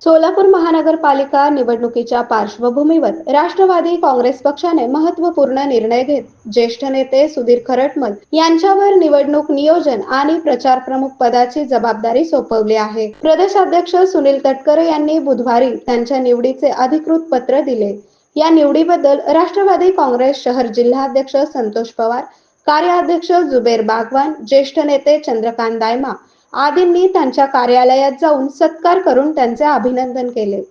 सोलापूर महानगरपालिका निवडणुकीच्या पार्श्वभूमीवर राष्ट्रवादी काँग्रेस पक्षाने महत्त्वपूर्ण निर्णय घेत ज्येष्ठ नेते सुधीर खरटमल यांच्यावर निवडणूक नियोजन आणि प्रचार प्रमुख पदाची जबाबदारी सोपवली आहे. प्रदेशाध्यक्ष सुनील तटकरे यांनी बुधवारी त्यांच्या निवडीचे अधिकृत पत्र दिले. या निवडीबद्दल राष्ट्रवादी काँग्रेस शहर जिल्हाध्यक्ष संतोष पवार, कार्याध्यक्ष जुबेर बागवान, ज्येष्ठ नेते चंद्रकांत दायमा आदींनी त्यांच्या कार्यालयात जाऊन सत्कार करून त्यांचे अभिनंदन केले.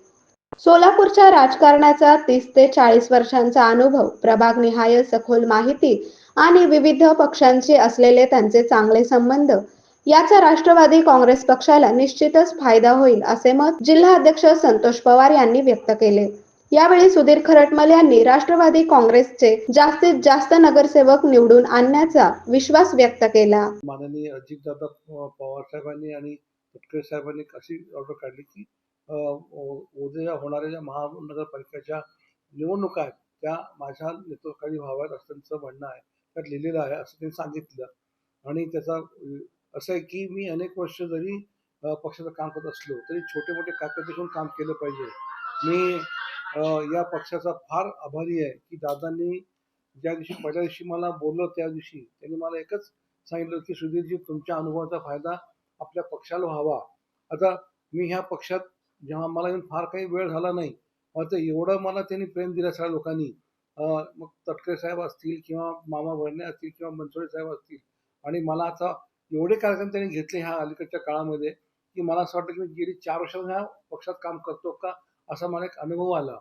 सोलापूरच्या राजकारणाचा 30 ते 40 वर्षांचा अनुभव, प्रभागनिहाय सखोल माहिती आणि विविध पक्षांशी असलेले त्यांचे चांगले संबंध याचा राष्ट्रवादी काँग्रेस पक्षाला निश्चितच फायदा होईल असे मत जिल्हाध्यक्ष संतोष पवार यांनी व्यक्त केले. यावेळी सुधीर खरटमल यांनी राष्ट्रवादी काँग्रेसचे जास्तीत जास्त नगरसेवक निवडून आणण्याचा विश्वास व्यक्त केला. माननीय अजितदादा पवार साहेबांनी आणि तटकरे साहेबांनी अशी ऑर्डर काढली की उद्या होणाऱ्या ज्या महानगरपालिकेच्या निवडणुका आहेत त्या माझ्या नेतृत्वाखाली व्हाव्यात असं त्यांचं म्हणणं आहे. त्यात लिहिलेलं आहे असं त्यांनी सांगितलं. आणि त्याचा असं आहे की मी अनेक वर्ष जरी पक्षाचं काम करत असलो तरी छोटे मोठे कार्य देखील काम केलं पाहिजे. मी या पक्षाचा फार आभारी आहे की दादांनी ज्या दिवशी पहिल्या दिवशी मला बोललं त्या दिवशी त्यांनी मला एकच सांगितलं की सुधीरजी तुमच्या अनुभवाचा फायदा आपल्या पक्षाला व्हावा. आता मी ह्या पक्षात जेव्हा मला येऊन फार काही वेळ झाला नाही, मात्र एवढं मला त्यांनी प्रेम दिलं सगळ्या लोकांनी. मग तटकरे साहेब असतील किंवा मामा भरणे असतील किंवा मनसोडे साहेब असतील, आणि मला आता एवढे कार्यक्रम त्यांनी घेतले ह्या अलीकडच्या काळामध्ये की मला असं वाटतं की मी गेली 4 वर्ष ह्या पक्षात काम करतो का असा मला एक अनुभव आला.